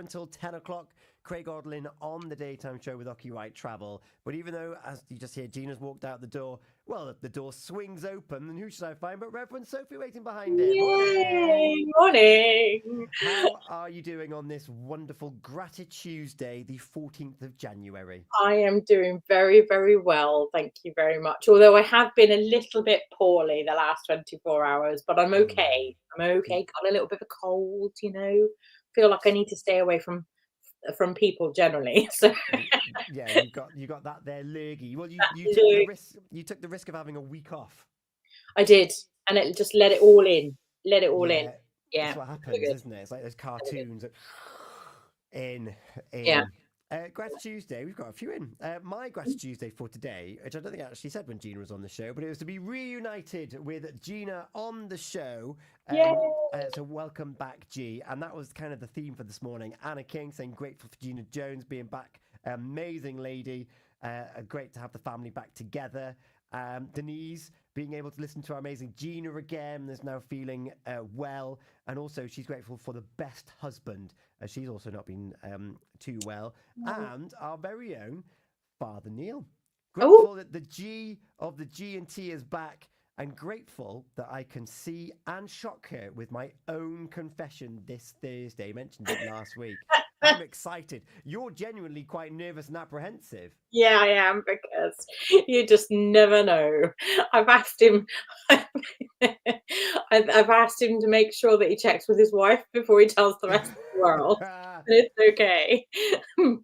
until 10 o'clock. Craig Odlin on the daytime show with Ocky Right Travel. But even though, as you just hear, Gina's walked out the door, well, the door swings open, and who should I find but Reverend Sophie waiting behind it? Yay! Morning! How are you doing on this wonderful Grati-Tuesday, the 14th of January? I am doing very, very well. Thank you very much. Although I have been a little bit poorly the last 24 hours, but I'm okay. I'm okay. Got a little bit of a cold, Feel like I need to stay away from people generally. So Yeah, you got that there lurgy. Well, you took the look, risk. You took the risk of having a week off. I did, and it just let it all in. Let it all in. Yeah, Yeah, it's what very happens, good. isn't it? It's like those Very good. cartoons. That in, Yeah. in. Grati-Tuesday, we've got a few in. My Grati-Tuesday for today, which I don't think I actually said when Gina was on the show, but it was to be reunited with Gina on the show. Yay! So welcome back, G. And that was kind of the theme for this morning. Anna King saying grateful for Gina Jones being back. Amazing lady. Great to have the family back together. Denise being able to listen to our amazing Gina again, is now feeling well, and also she's grateful for the best husband, as she's also not been too well, and our very own Father Neil. Oh, Grateful that the G of the G&T is back, and grateful that I can see and shock her with my own confession this Thursday. I mentioned it last week. I'm excited. You're genuinely quite nervous and apprehensive. yeah, I am, because you just never know. I've asked him. I've asked him to make sure that he checks with his wife before he tells the rest of the world that it's okay.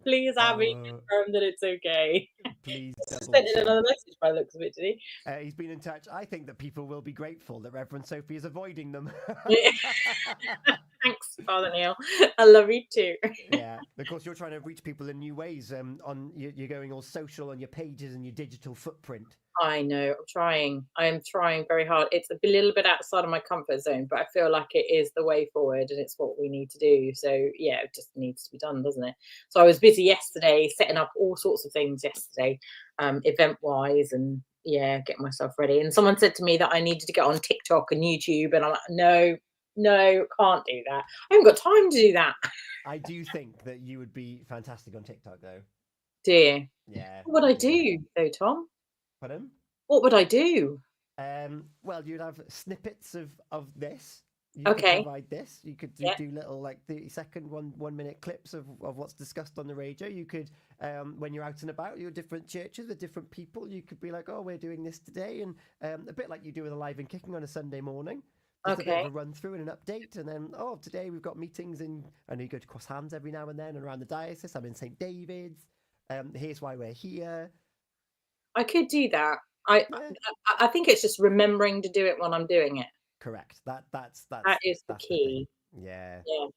Please have me confirm that it's okay. Please Just double sent in check. another message by the looks of it, did he? He's been in touch. I think that people will be grateful that Reverend Sophie is avoiding them. Thanks, Father Neil. I love you too. Yeah, of course, you're trying to reach people in new ways. You're going all social on your pages and your digital footprint. I know. I'm trying. I am trying very hard. It's a little bit outside of my comfort zone, but I feel like it is the way forward and it's what we need to do. So, yeah, it just needs to be done, doesn't it? So I was busy yesterday setting up all sorts of things yesterday, event-wise, and yeah, getting myself ready. And someone said to me that I needed to get on TikTok and YouTube, and I'm like, no, no, can't do that. I haven't got time to do that. I do think that you would be fantastic on TikTok, though. Do you? Yeah. What would I Yeah. do, though, Tom? Pardon? What would I do? Well, you'd have snippets of this. You could Okay. provide this. You could Yeah. do little like 30-second, 1 minute clips of what's discussed on the radio. You could, when you're out and about, your different churches with different people, you could be like, oh, we're doing this today. And a bit like you do with Alive and Kicking on a Sunday morning. Just a bit of Okay. a run through and an update. And then, oh, today we've got meetings in, I know you go to Cross Hands every now and then and around the diocese. I'm in St. David's. Here's why we're here. I could do that. I Yeah, I think it's just remembering to do it when I'm doing it. correct. That is the That's the thing. key. Yeah. Yeah.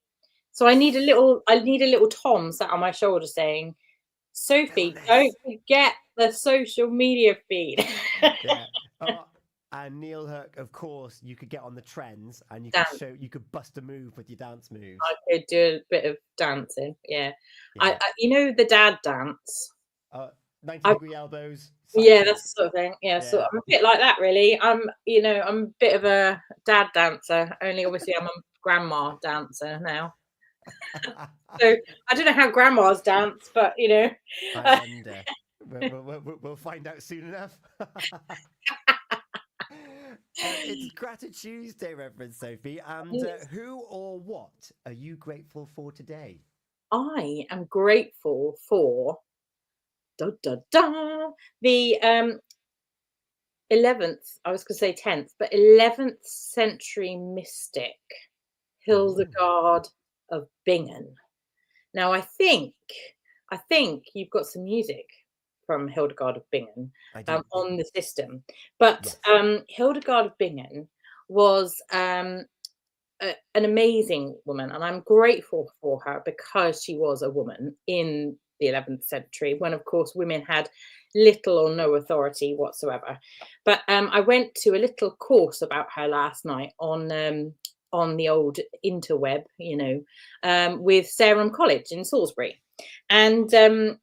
So I need a little Tom sat on my shoulder saying, Get on "Sophie, don't this. forget the social media feed." Yeah. Oh, and Neil Hook, of course, you could get on the trends and Dance. you could bust a move with your dance moves. I could do a bit of dancing. Yeah. Yeah. The dad dance. 90 I degree elbows, side Yeah, that's the flips. sort of thing. Yeah, so Yeah. I'm a bit like that really. I'm a bit of a dad dancer, only obviously I'm a grandma dancer now. So I don't know how grandmas dance, but I wonder. We'll find out soon enough. It's Grati-Tuesday, Reverend Sophie. And who or what are you grateful for today? I am grateful for da, da, da, the 11th, I was going to say 10th, but 11th century mystic Oh, Hildegard of Bingen. Now I think you've got some music from Hildegard of Bingen I do. on the system, but Yes. Hildegard of Bingen was an amazing woman, and I'm grateful for her because she was a woman in the 11th century, when of course women had little or no authority whatsoever. But I went to a little course about her last night on the old interweb, with Sarum College in Salisbury, and this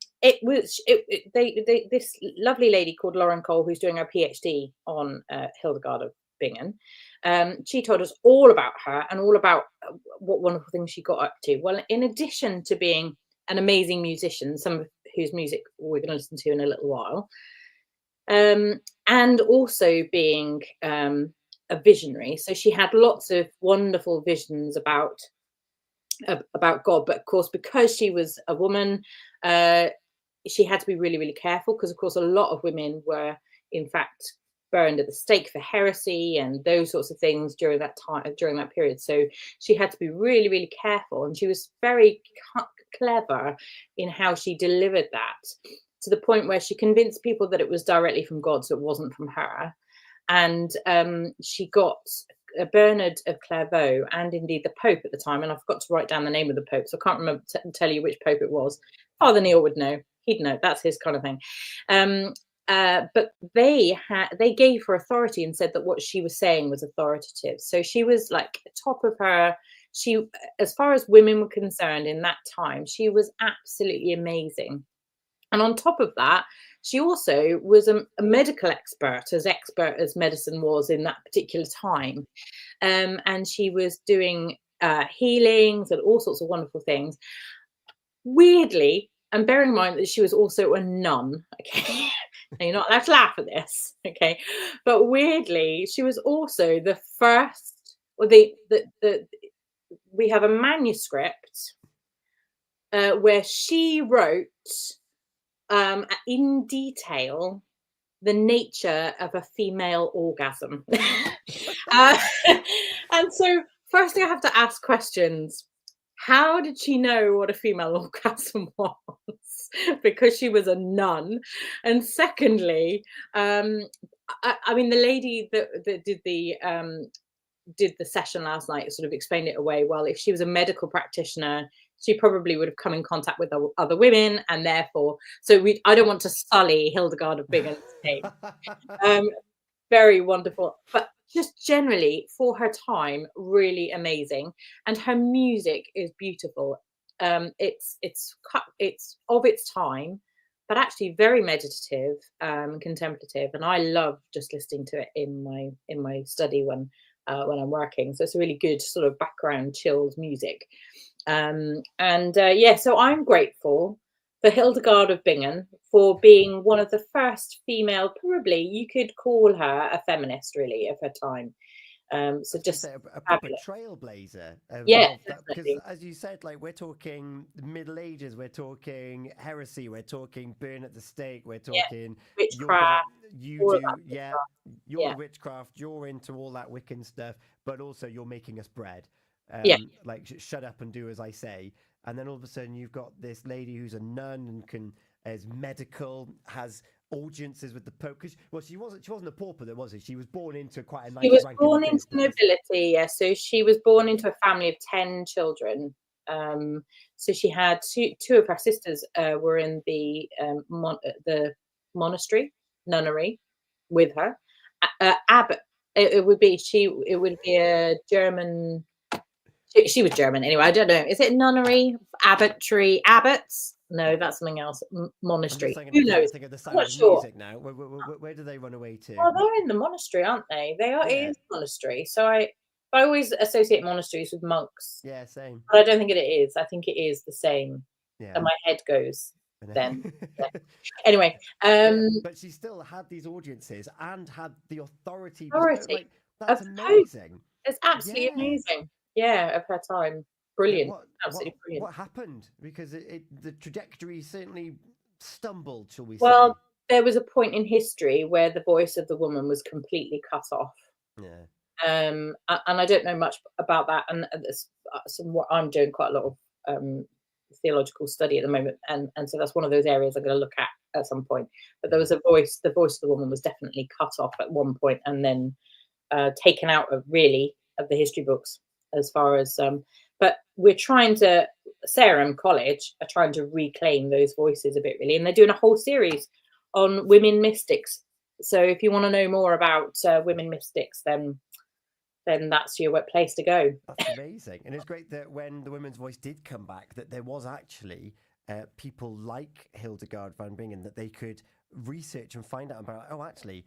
lovely lady called Lauren Cole, who's doing her PhD on Hildegard of Bingen. She told us all about her and all about what wonderful things she got up to. Well, in addition to being an amazing musician, some of whose music we're going to listen to in a little while, and also being a visionary. So she had lots of wonderful visions about God, but of course, because she was a woman, she had to be really, really careful, because of course a lot of women were in fact burned at the stake for heresy and those sorts of things during that time, during that period. So she had to be really, really careful, and she was very clever in how she delivered that, to the point where she convinced people that it was directly from God, so it wasn't from her. And she got Bernard of Clairvaux, and indeed the Pope at the time, and I forgot to write down the name of the Pope, so I can't remember tell you which Pope it was. Father Neil would know. He'd know. That's his kind of thing. But they gave her authority and said that what she was saying was authoritative. So she was like top of her. She, as far as women were concerned in that time, she was absolutely amazing. And on top of that, she also was a medical expert as medicine was in that particular time. And she was doing healings and all sorts of wonderful things. Weirdly, and bearing in mind that she was also a nun, okay, and you're not allowed to laugh at this, okay, but weirdly, she was also the first, or we have a manuscript where she wrote in detail the nature of a female orgasm. And so, firstly, I have to ask questions. How did she know what a female orgasm was? Because she was a nun. And secondly, I mean, the lady that did the session last night sort of explained it away. Well, if she was a medical practitioner, she probably would have come in contact with other women, and therefore, I don't want to sully Hildegard of Bingen's name. Very wonderful, but just generally for her time, really amazing, and her music is beautiful. It's of its time, but actually very meditative, contemplative, and I love just listening to it in my study when I'm working. So it's a really good sort of background chilled music. So I'm grateful for Hildegard of Bingen for being one of the first female, probably you could call her a feminist, really, of her time. So just a proper trailblazer. Yeah, because as you said, like, we're talking the Middle Ages, we're talking heresy, we're talking burn at the stake, we're talking witchcraft. You're the witchcraft, you're into all that Wiccan stuff, but also you're making us bread. Like, shut up and do as I say. And then all of a sudden you've got this lady who's a nun and is medical, has audiences with the Pope. Because she wasn't a pauper, though, was she? She was born into quite a nice. She was born into nobility. Yeah, so she was born into a family of 10 children. So she had two of her sisters were in the monastery, nunnery, with her. Abbot. It would be a German. She was German anyway. I don't know. Is it nunnery, abbotry, abbots? No, that's something else. Monastery. Who knows? I'm not sure. Music now. Where do they run away to? Well, they're in the monastery, aren't they? They are. It is monastery. So I always associate monasteries with monks. Yeah, same. But I don't think it is. I think it is the same. Yeah. And my head goes then. Yeah. Anyway, but she still had these audiences and had the authority. Like, that's amazing. It's absolutely amazing. Yeah, of her time. Brilliant. Absolutely brilliant. What happened? Because the trajectory certainly stumbled, shall we say? Well, there was a point in history where the voice of the woman was completely cut off. Yeah. And I don't know much about that. And what I'm doing quite a lot of theological study at the moment, and so that's one of those areas I'm going to look at some point. But there was the voice of the woman was definitely cut off at one point, and then taken out of the history books. As far as but we're trying to, Sarum College are trying to reclaim those voices a bit, really, and they're doing a whole series on women mystics. So if you want to know more about women mystics, then that's your place to go. That's amazing. And it's great that when the women's voice did come back, that there was actually people like Hildegard van Bingen that they could research and find out about, actually,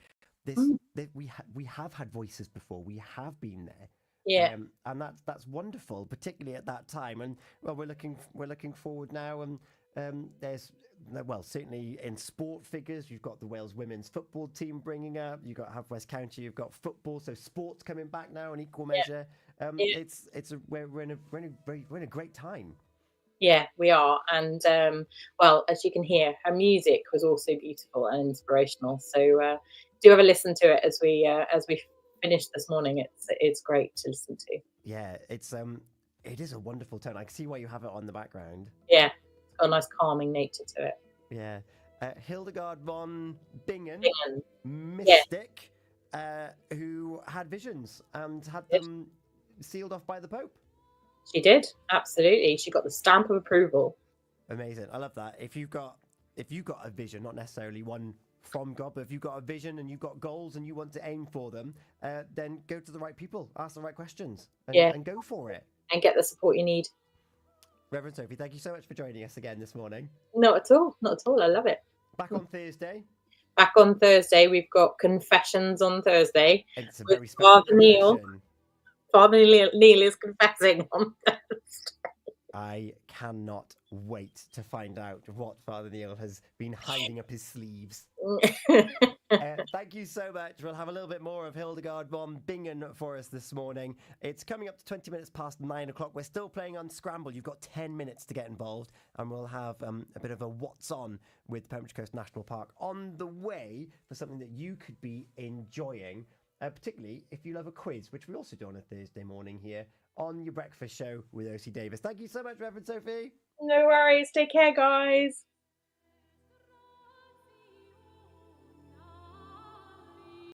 this, Mm. we have had voices before. We have been there. Yeah. And that's wonderful, particularly at that time. And well, we're looking forward now. And there's well, certainly in sport figures, you've got the Wales women's football team bringing up. You've got Have West County. You've got football. So sports coming back now in equal Yeah. measure. Yeah. We're in a great time. Yeah, we are. And well, as you can hear, her music was also beautiful and inspirational. So do have a listen to it as we finished this morning. It's great to listen to. Yeah, it is a wonderful tone. I can see why you have it on the background. Yeah, it's got a nice calming nature to it. Yeah. Hildegard von Bingen, And yeah, mystic, who had visions and had did. them sealed off by the Pope. She did, absolutely. She got the stamp of approval. Amazing. I love that. If you've got a vision, not necessarily one from God, but if you've got a vision and you've got goals and you want to aim for them, then go to the right people, ask the right questions, and go for it. And get the support you need. Reverend Sophie, thank you so much for joining us again this morning. Not at all. Not at all. I love it. Back on Thursday. Back on Thursday, we've got confessions on Thursday. It's a very special Father Neil. confession. Father Neil is confessing on Thursday. I cannot wait to find out what Father Neil has been hiding up his sleeves. Thank you so much. We'll have a little bit more of Hildegard von Bingen for us this morning. It's coming up to 20 minutes past 9 o'clock. We're still playing Unscramble. You've got 10 minutes to get involved, and we'll have a bit of a what's on with Pembrokeshire Coast National Park on the way for something that you could be enjoying, particularly if you love a quiz, which we also do on a Thursday morning here on your breakfast show with O.C. Davis. Thank you so much, Reverend Sophie. No worries. Take care, guys.